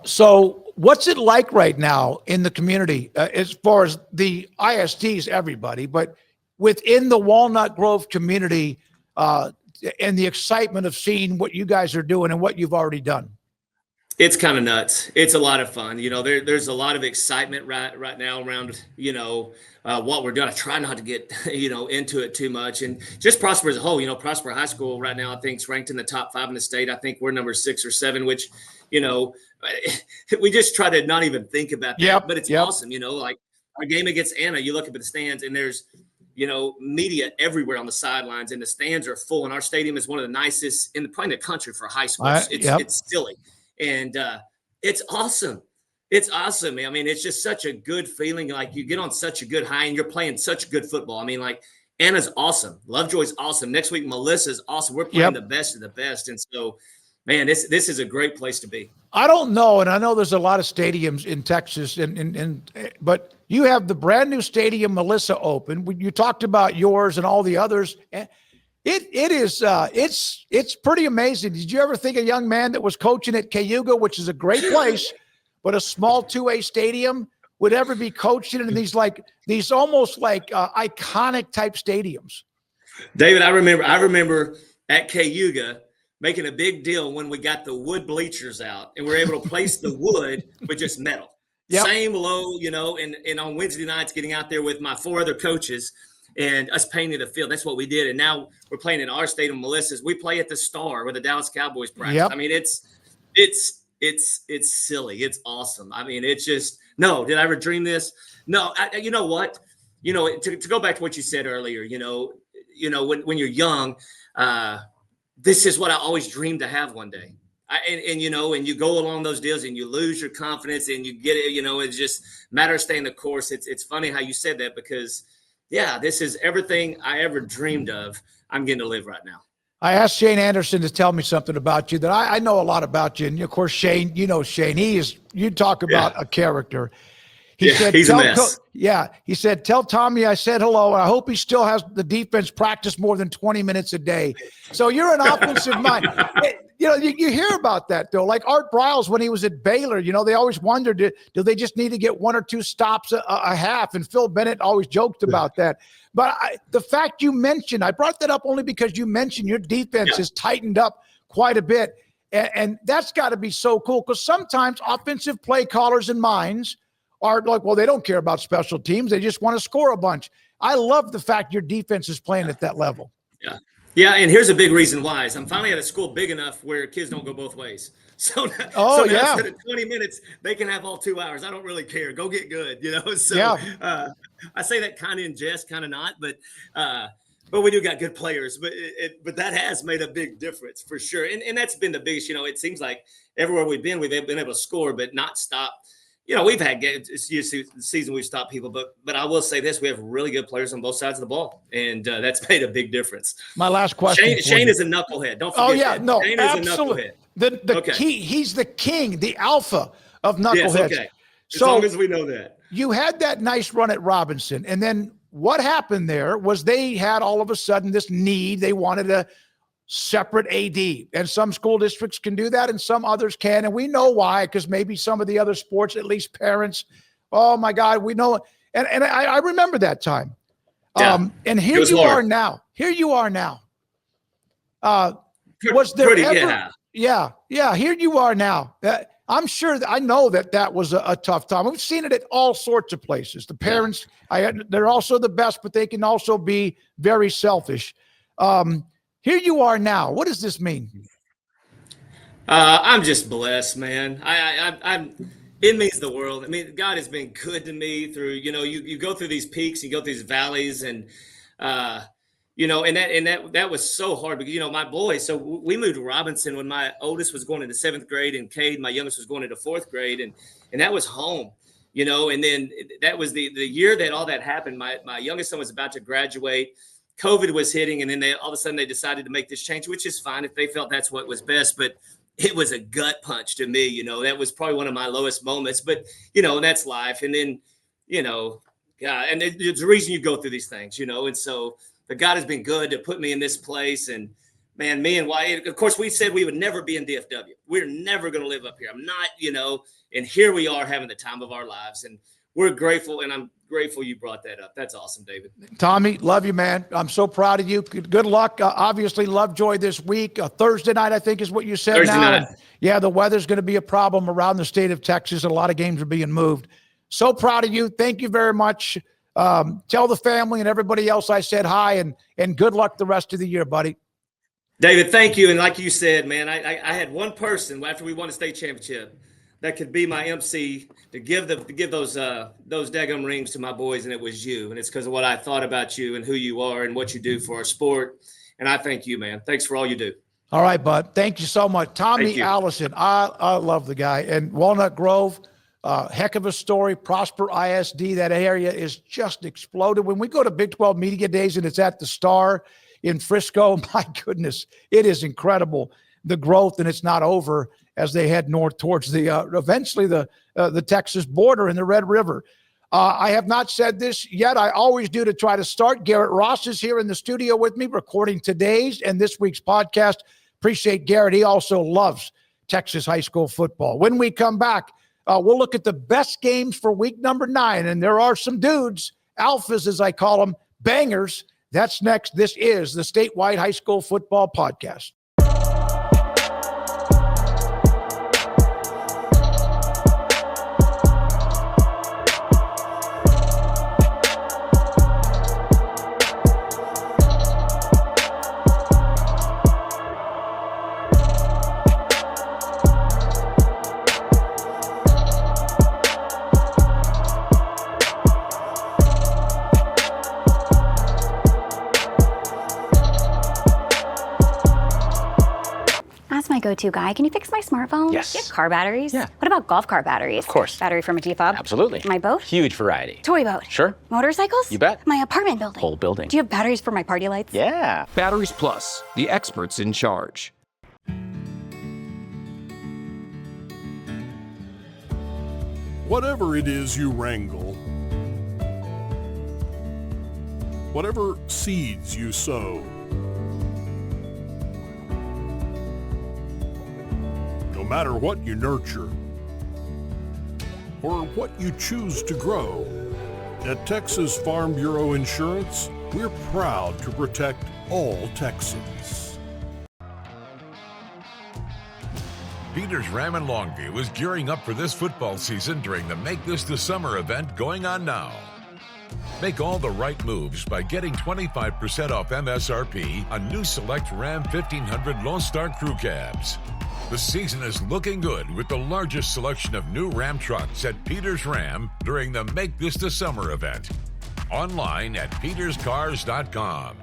So what's it like right now in the community as far as the ISDs, everybody, but within the Walnut Grove community and the excitement of seeing what you guys are doing and what you've already done? It's kind of nuts. It's a lot of fun. There's a lot of excitement right now around, what we're doing. I try not to get, into it too much. And just Prosper as a whole, Prosper High School right now, I think is ranked in the top 5 in the state. I think we're number 6 or 7, which, we just try to not even think about that. But it's awesome. Like our game against Anna, you look up at the stands and there's, media everywhere on the sidelines, and the stands are full. And our stadium is one of the nicest probably in the country for high school. It's silly. And it's awesome. It's awesome. I mean, it's just such a good feeling. Like you get on such a good high and you're playing such good football. I mean, like Anna's awesome. Lovejoy's awesome. Next week, Melissa's awesome. We're playing the best of the best. And so, man, this is a great place to be. I don't know. And I know there's a lot of stadiums in Texas but you have the brand new stadium, Melissa, open. You talked about yours and all the others. It is it's pretty amazing. Did you ever think a young man that was coaching at Cayuga, which is a great place, but a small 2A stadium, would ever be coaching in these almost like iconic type stadiums? David, I remember at Cayuga making a big deal when we got the wood bleachers out and we were able to place the wood with just metal. Yep. Same low, and on Wednesday nights getting out there with my 4 other coaches and us painting the field. That's what we did. And now we're playing in our stadium, Melissa's. We play at the Star where the Dallas Cowboys practice. Yep. I mean, it's silly. It's awesome. I mean, it's just, no, did I ever dream this? No, you know what? To go back to what you said earlier, when you're young, this is what I always dreamed to have one day. And you go along those deals and you lose your confidence and you get it, it's just a matter of staying the course. It's funny how you said that because, yeah, this is everything I ever dreamed of. I'm getting to live right now. I asked Shane Anderson to tell me something about you that I know a lot about you. And of course, Shane, Shane, you talk about a character. He said, he's a mess. He said, tell Tommy I said hello. And I hope he still has the defense practice more than 20 minutes a day. So you're an offensive mind. You hear about that, though. Like Art Briles, when he was at Baylor, they always wondered, do they just need to get 1 or 2 stops a half? And Phil Bennett always joked about that. But the fact you mentioned, I brought that up only because you mentioned your defense has tightened up quite a bit. And that's got to be so cool because sometimes offensive play callers and minds are like, well, they don't care about special teams. They just want to score a bunch. I love the fact your defense is playing at that level. Yeah. Yeah, and here's a big reason why is I'm finally at a school big enough where kids don't go both ways. So now instead of 20 minutes, they can have all 2 hours. I don't really care. Go get good, So I say that kind of in jest, kind of not, but we do got good players. But that has made a big difference for sure. And that's been the biggest. It seems like everywhere we've been able to score, but not stop. We've had games this season we've stopped people, but I will say this: we have really good players on both sides of the ball, and that's made a big difference. My last question: Shane is a knucklehead. Don't forget. Shane absolutely. Is a knucklehead. The key, he's the king, the alpha of knuckleheads. Yes, okay. As long as we know that. You had that nice run at Robinson, and then what happened there was they had all of a sudden this need. They wanted a separate AD, and some school districts can do that and some others can, and we know why, because maybe some of the other sports, at least parents, oh my God, we know. And I remember that time. And here you are now. Here you are now. Was there ever? Yeah. Here you are now. I'm sure that I know that was a tough time. We've seen it at all sorts of places. The parents, they're also the best, but they can also be very selfish. Here you are now. What does this mean? I'm just blessed, man. It means the world. I mean, God has been good to me through, you go through these peaks, you go through these valleys, and that was so hard because, my boys, so we moved to Robinson when my oldest was going into 7th grade and Cade, my youngest, was going into 4th grade. And that was home, and then that was the year that all that happened. My youngest son was about to graduate. COVID was hitting, and then all of a sudden they decided to make this change, which is fine if they felt that's what was best. But it was a gut punch to me. That was probably one of my lowest moments. But that's life. And then, God, and there's a reason you go through these things, and so. But God has been good to put me in this place. And, man, me and Wyatt, of course, we said we would never be in DFW. We're never going to live up here. I'm not, and here we are having the time of our lives. And we're grateful, and I'm grateful you brought that up. That's awesome, David. Tommy, love you, man. I'm so proud of you. Good luck. Obviously, Lovejoy this week. Thursday night, I think, is what you said. Thursday night. And, yeah, the weather's going to be a problem around the state of Texas. A lot of games are being moved. So proud of you. Thank you very much. Tell the family and everybody else I said hi, and good luck the rest of the year, buddy. David, thank you. And like you said, man, I had one person after we won a state championship that could be my MC to give those daggum rings to my boys, and it was you. And it's because of what I thought about you and who you are and what you do for our sport. And I thank you, man. Thanks for all you do. All right, bud. Thank you so much. Tommy Allison. I love the guy. And Walnut Grove. Heck of a story. Prosper ISD, that area is just exploded. When we go to Big 12 Media Days and it's at the Star in Frisco, my goodness, it is incredible, the growth, and it's not over as they head north towards the eventually the Texas border in the Red River. I have not said this yet. I always do to try to start. Garrett Ross is here in the studio with me, recording today's and this week's podcast. Appreciate Garrett. He also loves Texas high school football. When we come back, we'll look at the best games for week number 9. And there are some dudes, alphas as I call them, bangers. That's next. This is the Statewide High School Football Podcast. My go-to guy. Can you fix my smartphone? Yes. You have car batteries? Yeah. What about golf cart batteries? Of course. Battery from a G-Fob? Absolutely. My boat? Huge variety. Toy boat? Sure. Motorcycles? You bet. My apartment building? Whole building. Do you have batteries for my party lights? Yeah. Batteries Plus, the experts in charge. Whatever it is you wrangle, whatever seeds you sow, no matter what you nurture or what you choose to grow, at Texas Farm Bureau Insurance, we're proud to protect all Texans. Peters Ram in Longview is gearing up for this football season during the Make This the Summer event going on now. Make all the right moves by getting 25% off MSRP on new select Ram 1500 Lone Star Crew Cabs. The season is looking good with the largest selection of new Ram trucks at Peters Ram during the Make This the Summer event. Online at peterscars.com.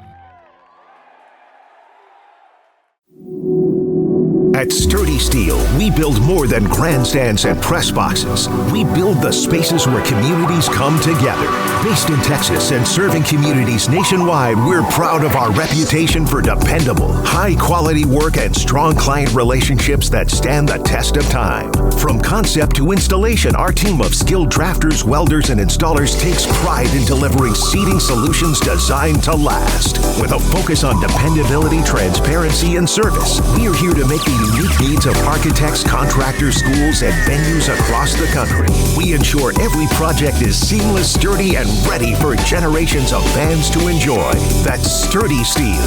At Sturdy Steel, we build more than grandstands and press boxes. We build the spaces where communities come together. Based in Texas and serving communities nationwide, we're proud of our reputation for dependable, high-quality work and strong client relationships that stand the test of time. From concept to installation, our team of skilled drafters, welders, and installers takes pride in delivering seating solutions designed to last. With a focus on dependability, transparency, and service, we are here to make the unique needs of architects, contractors, schools, and venues across the country. We ensure every project is seamless, sturdy, and ready for generations of fans to enjoy. That's Sturdy Steel.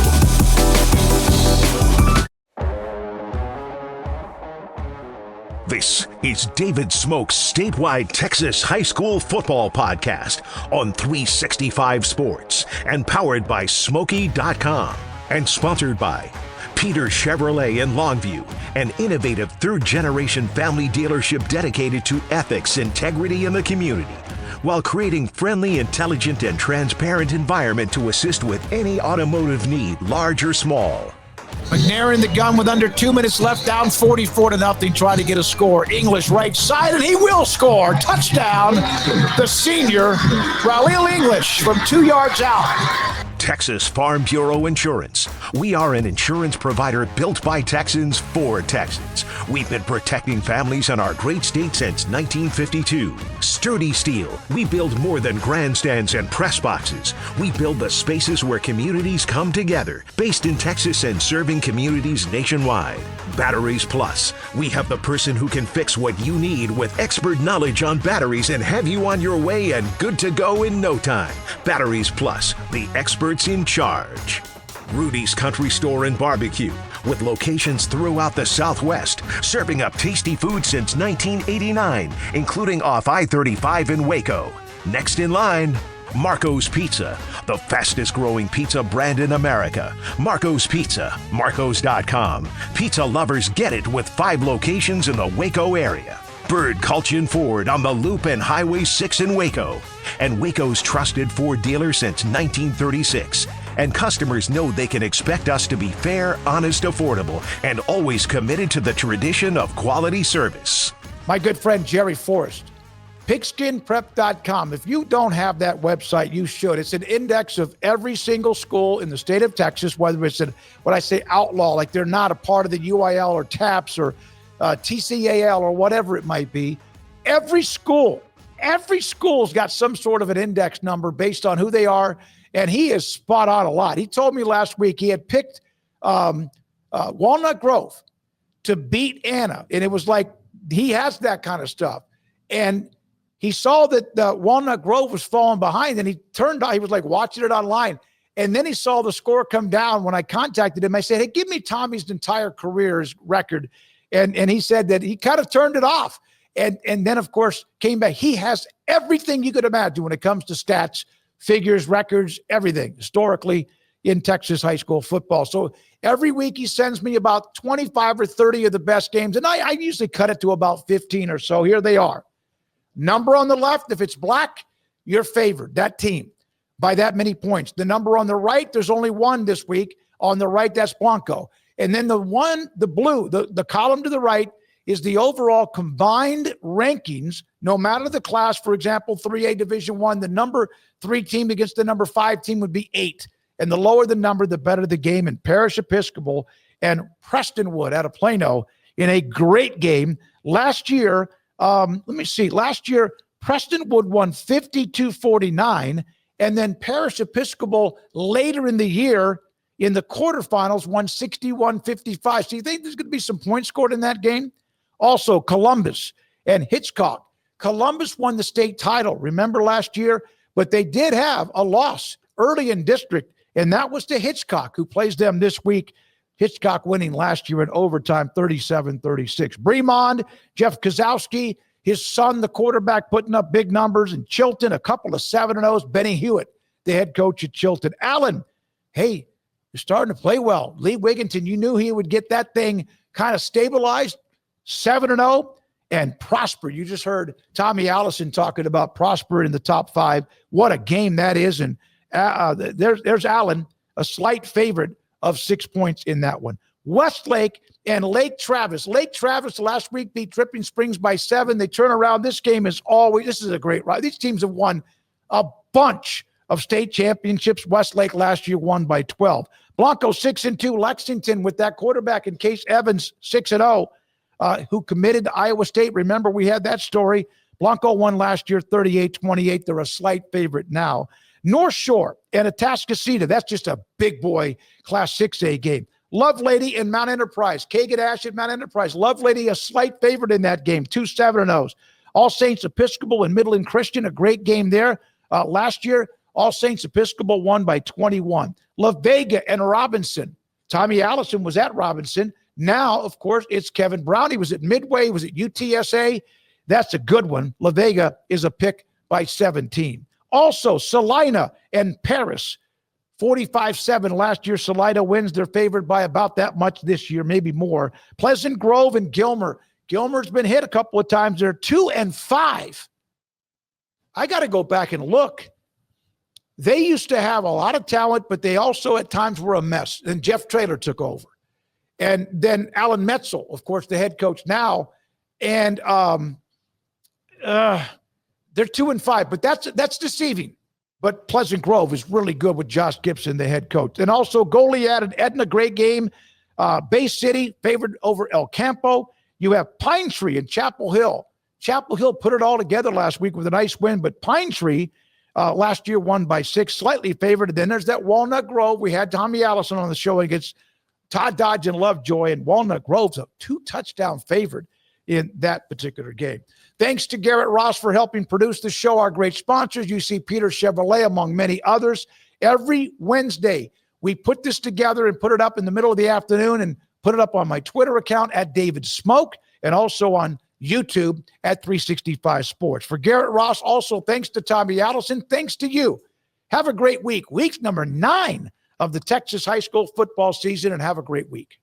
This is David Smoak's statewide Texas high school football podcast on 365 Sports and powered by Smoaky.com and sponsored by Peter Chevrolet in Longview, an innovative third-generation family dealership dedicated to ethics, integrity, and the community, while creating friendly, intelligent, and transparent environment to assist with any automotive need, large or small. McNair in the gun with under 2 minutes left, down 44-0, trying to get a score. English right side, and he will score. Touchdown, the senior, Raul English from 2 yards out. Texas Farm Bureau Insurance. We are an insurance provider built by Texans for Texans. We've been protecting families in our great state since 1952. Sturdy Steel. We build more than grandstands and press boxes. We build the spaces where communities come together. Based in Texas and serving communities nationwide. Batteries Plus. We have the person who can fix what you need with expert knowledge on batteries and have you on your way and good to go in no time. Batteries Plus, the experts in charge. Rudy's Country Store and Barbecue, with locations throughout the Southwest, serving up tasty food since 1989, including off I-35 in Waco. Next in line, Marco's Pizza, the fastest growing pizza brand in America. Marco's Pizza, Marcos.com. Pizza lovers get it with 5 locations in the Waco area. Bird Culchin Ford on the Loop and Highway 6 in Waco. And Waco's trusted Ford dealer since 1936. And customers know they can expect us to be fair, honest, affordable, and always committed to the tradition of quality service. My good friend Jerry Forrest, pigskinprep.com. If you don't have that website, you should. It's an index of every single school in the state of Texas, whether it's what I say outlaw, like they're not a part of the UIL or TAPS or TCAL or whatever it might be. Every school every school's got some sort of an index number based on who they are, and he is spot on a lot. He told me last week he had picked Walnut Grove to beat Anna, and it was like he has that kind of stuff. And he saw that Walnut Grove was falling behind, and he turned on. He was like watching it online, and then he saw the score come down. When I contacted him, I said, "Hey, give me Tommy's entire career's record," and he said that he kind of turned it off. And then, of course, came back. He has everything you could imagine when it comes to stats, figures, records, everything historically in Texas high school football. So every week he sends me about 25 or 30 of the best games, and I usually cut it to about 15 or so. Here they are. Number on the left, if it's black, you're favored, that team, by that many points. The number on the right, there's only one this week. On the right, that's Blanco. And then the blue, the column to the right, is the overall combined rankings, no matter the class. For example, 3A Division I, the number 3 team against the number 5 team would be 8. And the lower the number, the better the game. And Parish Episcopal and Prestonwood out of Plano in a great game. Last year, last year, Prestonwood won 52-49. And then Parish Episcopal later in the year in the quarterfinals won 61-55. So you think there's going to be some points scored in that game? Also, Columbus and Hitchcock. Columbus won the state title, remember last year? But they did have a loss early in district, and that was to Hitchcock, who plays them this week. Hitchcock winning last year in overtime, 37-36. Bremond, Jeff Kozowski, his son, the quarterback, putting up big numbers. And Chilton, a couple of 7-0s. Benny Hewitt, the head coach at Chilton. Allen, hey, you're starting to play well. Lee Wigginton, you knew he would get that thing kind of stabilized. 7-0. And Prosper, you just heard Tommy Allison talking about Prosper in the top 5. What a game that is. And there's Allen, a slight favorite of 6 points in that one. Westlake and Lake Travis. Lake Travis last week beat Dripping Springs by 7. They turn around. This is a great ride. These teams have won a bunch of state championships. Westlake last year won by 12. Blanco 6-2. Lexington with that quarterback in Case Evans 6-0. Who committed to Iowa State. Remember, we had that story. Blanco won last year 38-28. They're a slight favorite now. North Shore and Atascocita. That's just a big boy Class 6A game. Lovelady and Mount Enterprise. Kagan Ash at Mount Enterprise. Lovelady a slight favorite in that game. 2 7-0s. All Saints Episcopal and Midland Christian, a great game there. Last year, All Saints Episcopal won by 21. La Vega and Robinson. Tommy Allison was at Robinson. Now, of course, it's Kevin Brown. He was at Midway. He was at UTSA. That's a good one. La Vega is a pick by 17. Also, Salina and Paris, 45-7 last year. Salina wins. They're favored by about that much this year, maybe more. Pleasant Grove and Gilmer. Gilmer's been hit a couple of times. They're 2-5. I got to go back and look. They used to have a lot of talent, but they also at times were a mess. And Jeff Traylor took over. And then Alan Metzel, of course, the head coach now. And they're 2-5, but that's deceiving. But Pleasant Grove is really good with Josh Gibson, the head coach. And also Goliad and Edna, great game. Bay City favored over El Campo. You have Pine Tree and Chapel Hill. Chapel Hill put it all together last week with a nice win, but Pine Tree last year won by 6, slightly favored. And then there's that Walnut Grove. We had Tommy Allison on the show against Todd Dodge and Lovejoy, and Walnut Grove's a 2-touchdown favorite in that particular game. Thanks to Garrett Ross for helping produce the show, our great sponsors. You see Peter Chevrolet, among many others. Every Wednesday, we put this together and put it up in the middle of the afternoon and put it up on my Twitter account at David Smoak and also on YouTube at 365 Sports. For Garrett Ross, also thanks to Tommy Allison. Thanks to you. Have a great week. Week number 9 of the Texas high school football season, and have a great week.